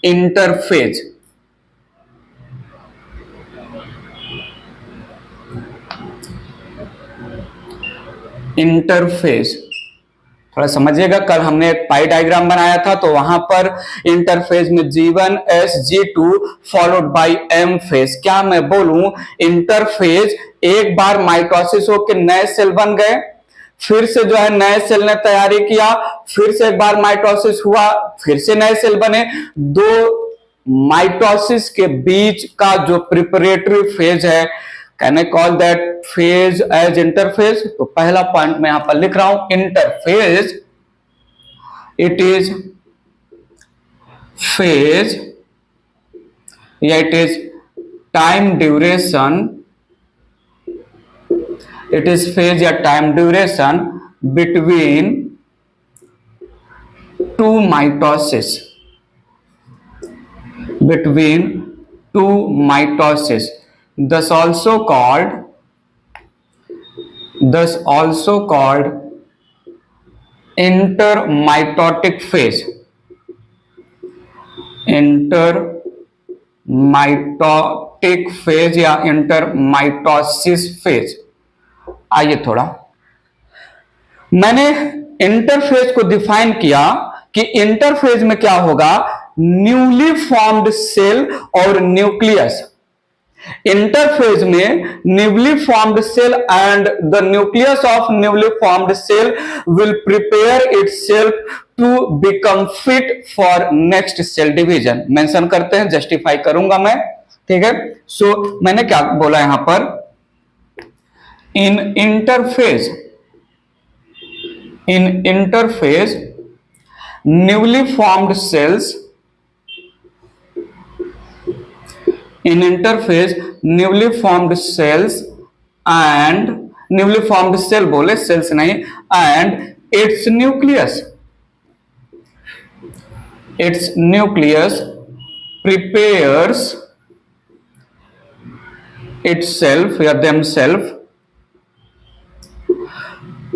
Interphase. Interphase थोड़ा समझिएगा, कल हमने एक पाई डायग्राम बनाया था तो वहां पर इंटरफेज में G1 S G2 followed by M phase. क्या मैं बोलूं इंटरफेज एक बार माइटोसिस होकर नए सेल बन गए, फिर से जो है नए सेल ने तैयारी किया, फिर से एक बार माइटोसिस हुआ, फिर से नए सेल बने। दो माइटोसिस के बीच का जो प्रिपरेटरी फेज है, can I call that phase as interphase. तो पहला पॉइंट मैं यहां पर लिख रहा हूं इंटरफेज, इट इज फेज या it is time duration, it is phase या time duration between two mitosis, between two mitosis, thus also called intermitotic phase, intermitotic phase या intermitosis phase। आइए थोड़ा मैंने इंटरफेज को डिफाइन किया कि इंटरफेज में क्या होगा, न्यूली फॉर्म्ड सेल और न्यूक्लियस। इंटरफेज में newly formed cell and the nucleus of newly formed cell will prepare itself to become fit for next cell division. Mention करते हैं, जस्टिफाई करूंगा मैं, ठीक है। सो मैंने क्या बोला यहां पर, इन interphase newly formed cells, in interphase newly formed cells and newly formed cell बोले, cells नहीं, and its nucleus prepares itself या themselves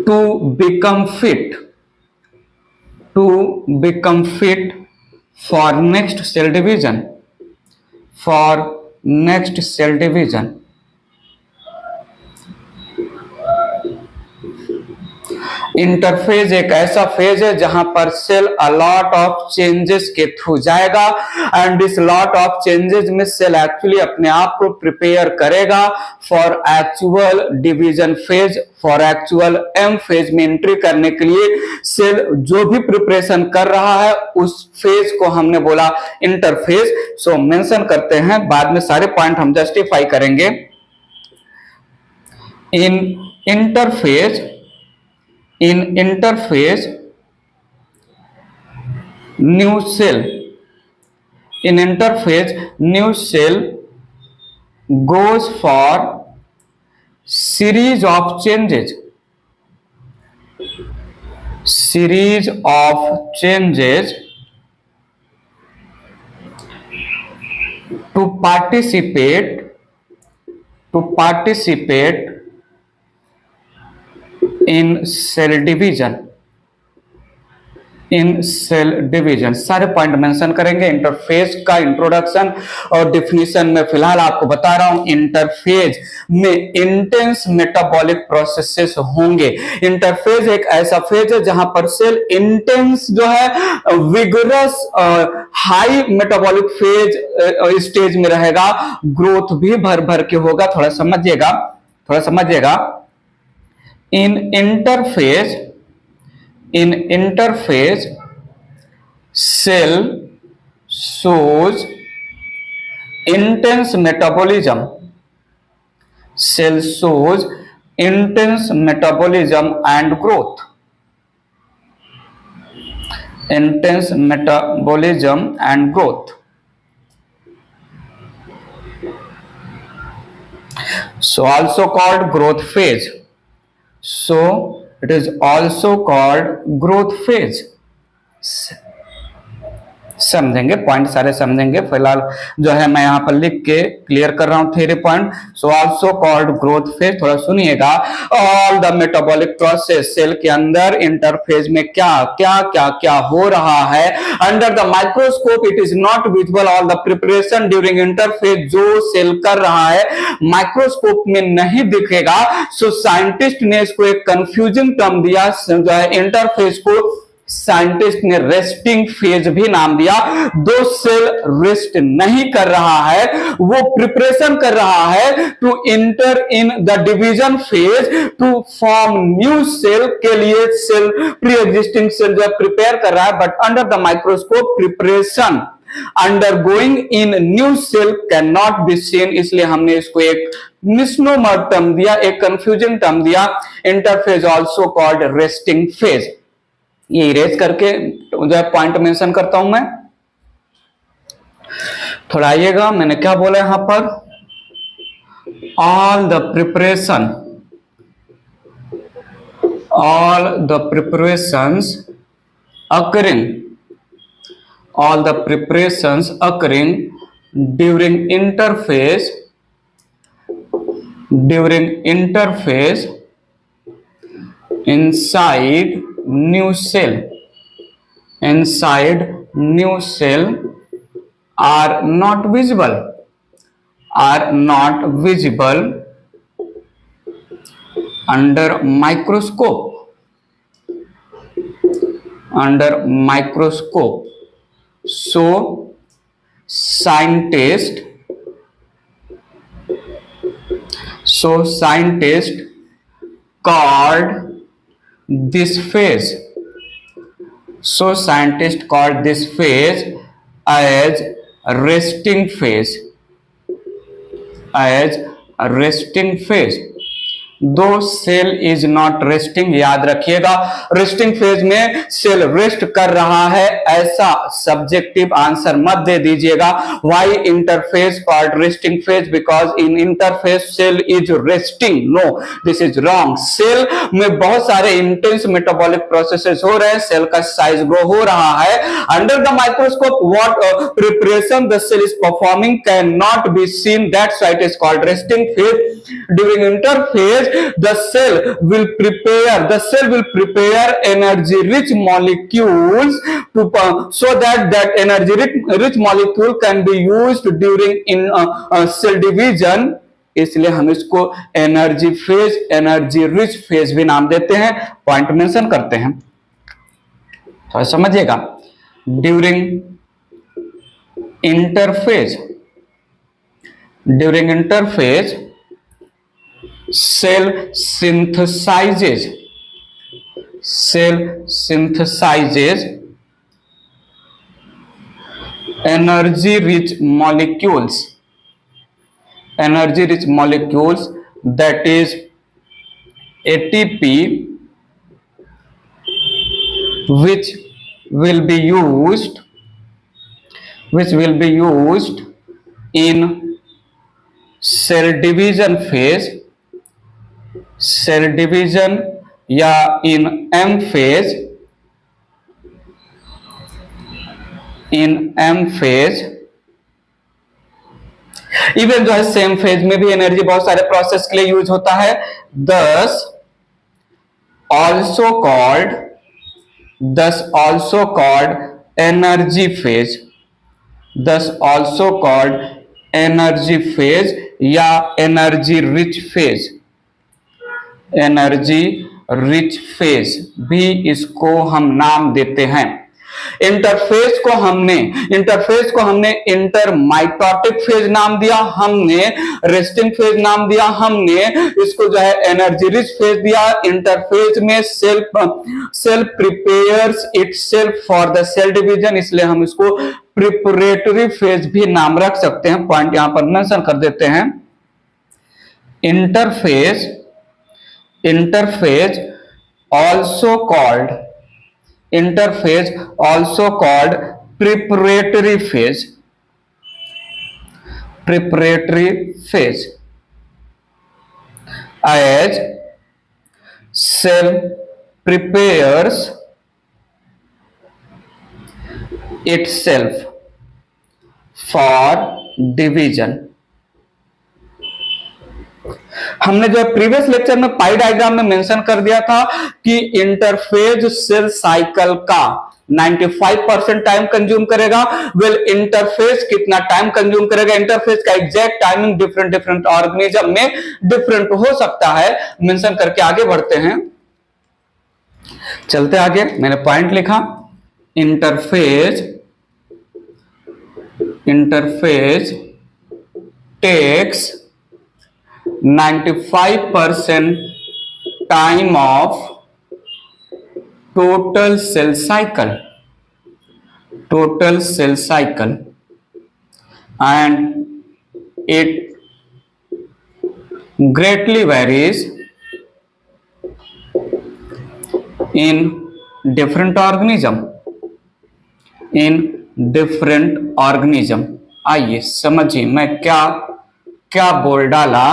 to become fit for next cell division, interphase एक ऐसा फेज है जहां पर cell a lot of changes के through जाएगा and this lot of changes में सेल एक्चुअली अपने आप को प्रिपेयर करेगा for actual division phase, for actual M phase में एंट्री करने के लिए सेल जो भी प्रिपरेशन कर रहा है उस फेज को हमने बोला इंटरफेज। सो मेंशन करते हैं, बाद में सारे पॉइंट हम जस्टिफाई करेंगे। इन interphase new cell goes for series of changes to participate in cell division। सारे पॉइंट मेंशन करेंगे। इंटरफेज का इंट्रोडक्शन और डिफिनीशन में फिलहाल आपको बता रहा हूं, इंटरफेज में इंटेंस मेटाबॉलिक प्रोसेसेस होंगे। इंटरफेज एक ऐसा फेज है जहां पर सेल इंटेंस जो है vigorous high metabolic phase stage में रहेगा, ग्रोथ भी भर भर के होगा। थोड़ा समझिएगा। In interphase, cell shows intense metabolism and growth. So also called growth phase. So it is also called growth phase. समझेंगे, पॉइंट सारे समझेंगे। फिलहाल जो है मैं यहाँ पर लिख के क्लियर कर रहा हूँ theory point. So also called growth phase, थोड़ा सुनिएगा। All the metabolic process, cell के अंदर इंटरफेज में क्या क्या क्या क्या हो रहा है under the microscope it is not visible. All the preparation during interphase जो सेल कर रहा है माइक्रोस्कोप में नहीं दिखेगा। सो साइंटिस्ट ने इसको एक कंफ्यूजिंग टर्म दिया, जो है इंटरफेज को साइंटिस्ट ने रेस्टिंग फेज भी नाम दिया। दो सेल रेस्ट नहीं कर रहा है, वो प्रिपरेशन कर रहा है to enter in the division phase to form new cell के लिए सेल प्री एग्जिस्टिंग सेल जो प्रिपेयर कर रहा है। But under the microscope preparation undergoing in new cell can not be seen, इसलिए हमने इसको एक मिसनोमर टर्म दिया, एक कंफ्यूजन टर्म दिया, interphase also called resting phase. ये इरेज करके जो है पॉइंट मेंशन करता हूं मैं। थोड़ा आइएगा, मैंने क्या बोला यहां पर, all the preparation, all the preparations occurring, all the preparations occurring during interphase inside new cell, are not visible under microscope. So scientist called this phase as resting phase, दो सेल इज नॉट रेस्टिंग। याद रखिएगा, resting phase में cell rest कर रहा है, ऐसा subjective answer मत दे दीजिएगा। Why interphase called resting phase? Because in interphase cell is resting. No, this is wrong. Cell में बहुत सारे इंटेंस मेटाबॉलिक प्रोसेसेस हो रहे हैं, सेल का साइज ग्रो हो रहा है। Under the microscope what preparation the cell is performing can not be seen, that's why it is called resting phase. During interphase, the cell will prepare energy rich molecules so that energy rich molecule can be used during cell division। इसलिए हम इसको energy phase, energy rich phase भी नाम देते हैं, point mention करते हैं, तो समझिएगा। During interphase cell synthesizes energy rich molecules, that is ATP, which will be used in cell division phase, या इन एम फेज, इवन जो है सेम फेज में भी एनर्जी बहुत सारे प्रोसेस के लिए यूज होता है। दस ऑल्सो कॉल्ड एनर्जी फेज, या एनर्जी रिच फेज भी इसको हम नाम देते हैं। इंटरफेज को हमने इंटरमाइटोटिक फेज नाम दिया, हमने रेस्टिंग फेज नाम दिया, हमने इसको जो है एनर्जी रिच फेज दिया। इंटरफेज में cell prepares itself for the cell division, इसलिए हम इसको प्रिपरेटरी फेज भी नाम रख सकते हैं, पॉइंट यहां पर मेंशन कर देते हैं। Interphase also called preparatory phase, as cell prepares itself for division। हमने जो प्रीवियस लेक्चर में पाई डायग्राम में मेंशन कर दिया था कि इंटरफेज सेल साइकिल का 95% टाइम कंज्यूम करेगा। वेल इंटरफेस कितना टाइम कंज्यूम करेगा? इंटरफेस का exact timing different different organism में डिफरेंट हो सकता है। मेंशन करके आगे बढ़ते हैं, चलते आगे। मैंने पॉइंट लिखा, interface takes 95% time of total cell cycle and it greatly varies in different organism। आइए समझिए मैं क्या बोल डाला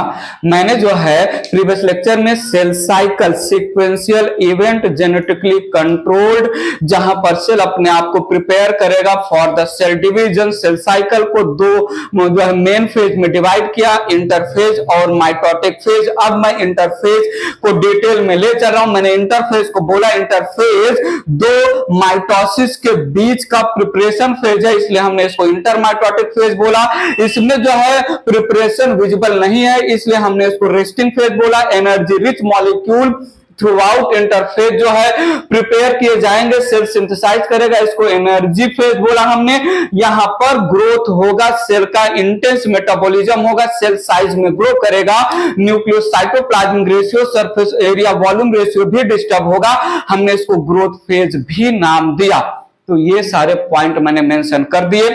मैंने। जो है प्रीवियस लेक्चर में cell cycle sequential event genetically controlled, जहां पर सेल अपने आप को प्रिपेयर करेगा for the cell division. Cell cycle को दो जो है मेन फेज में डिवाइड किया, इंटरफेज और माइटोटिक फेज। अब मैं इंटरफेज को डिटेल में ले चल रहा हूं। मैंने इंटरफेज को बोला, इंटरफेज दो माइटोसिस के बीच का प्रिपरेशन फेज है, इसलिए हमने इसको इंटरमाइटोटिक फेज बोला। इसमें जो है प्रिपरेशन विजिबल नहीं है, इसलिए हमने इसको रेस्टिंग फेज बोला। Energy rich molecule through out interphase जो है प्रिपेयर किए जाएंगे, सेल सिंथेसाइज करेगा, इसको एनर्जी फेज बोला हमने। यहां पर ग्रोथ होगा, सेल का इंटेंस मेटाबॉलिज्म होगा, सेल साइज में ग्रो करेगा, nucleus cytoplasmic ratio, surface area volume ratio भी डिस्टर्ब होगा। हमने इसको ग्रोथ फेज भी नाम दिया। तो ये सारे पॉइंट मैंने मेंशन कर दिए।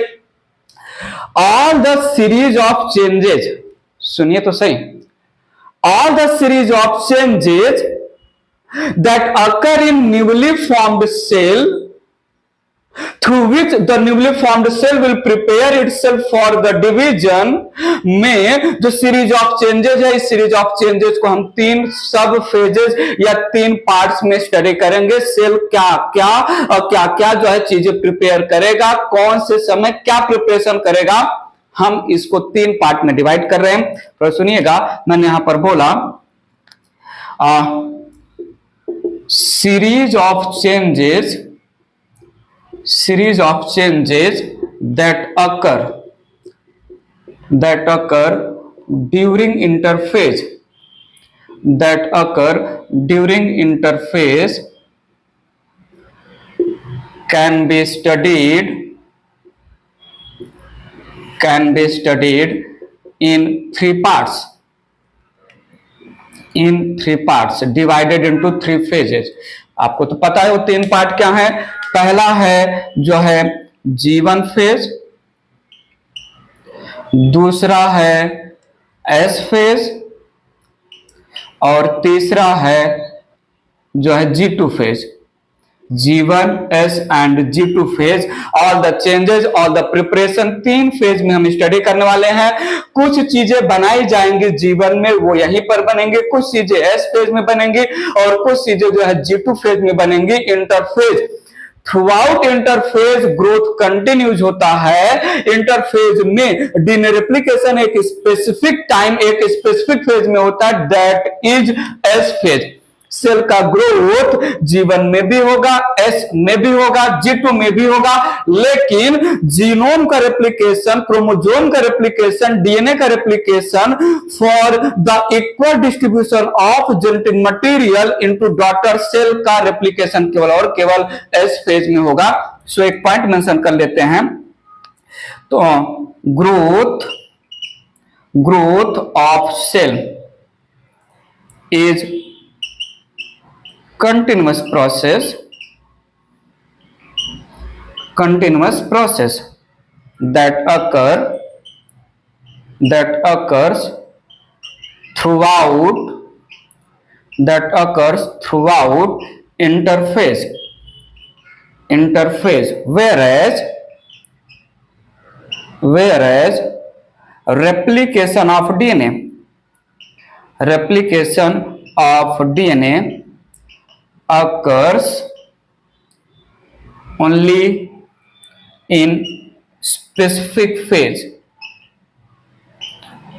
All the series of changes, सुनिए तो सही, all the series of changes that occur in newly formed cell through which the newly formed cell will prepare itself for the division में जो सीरीज ऑफ चेंजेज है, इस series of changes को हम तीन सब फेजेस या तीन पार्ट्स में स्टडी करेंगे। सेल क्या क्या जो है चीजें प्रिपेयर करेगा, कौन से समय क्या प्रिपरेशन करेगा, हम इसको तीन पार्ट में डिवाइड कर रहे हैं। तो सुनिएगा, मैंने यहां पर बोला series of changes that occur during interphase can be studied in three parts divided into three phases। आपको तो पता है वो तीन पार्ट क्या है। पहला है जो है G1 फेज, दूसरा है S फेज और तीसरा है जो है G2 phase. G1, S and G2 phase, all the changes, all the preparation, तीन फेज में हम स्टडी करने वाले हैं। कुछ चीजें बनाई जाएंगी G1 में, वो यहीं पर बनेंगी, कुछ चीजें S फेज में बनेंगी और कुछ चीजें जो है G2 फेज में बनेंगी। Interphase, throughout interphase growth continues होता है। इंटरफेज में डीएनए रेप्लिकेशन एक स्पेसिफिक टाइम एक स्पेसिफिक फेज में होता है, that is S phase. Cell का ग्रोथ G1 में भी होगा, S में भी होगा, G2 में भी होगा, लेकिन जीनोम का रेप्लिकेशन, क्रोमोसोम का रेप्लिकेशन, डीएनए का replication for the equal distribution of genetic material into daughter cell का रेप्लिकेशन केवल और केवल S फेज में होगा। सो एक पॉइंट मेंशन कर लेते हैं। तो growth of cell is continuous process that occurs throughout interphase, whereas replication of DNA occurs only in specific phase,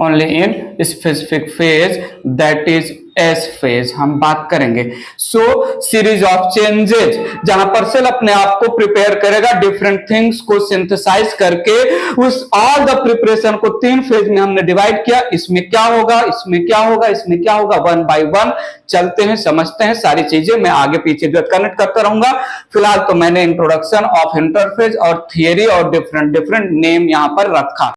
only in specific phase, that is S phase हम बात करेंगे। सो सीरीज ऑफ चेंजेस, जहां पर cell अपने आप को prepare करेगा different things को सिंथेसाइज करके। उस ऑल द प्रिपरेशन को 3 फेज में हमने डिवाइड किया। इसमें क्या होगा, इसमें क्या होगा, इसमें क्या होगा, 1 बाय 1 चलते हैं, समझते हैं सारी चीजें। मैं आगे पीछे जो कनेक्ट करता रहूंगा। फिलहाल तो मैंने इंट्रोडक्शन ऑफ इंटरफेज और थियरी और डिफरेंट नेम यहां पर रखा।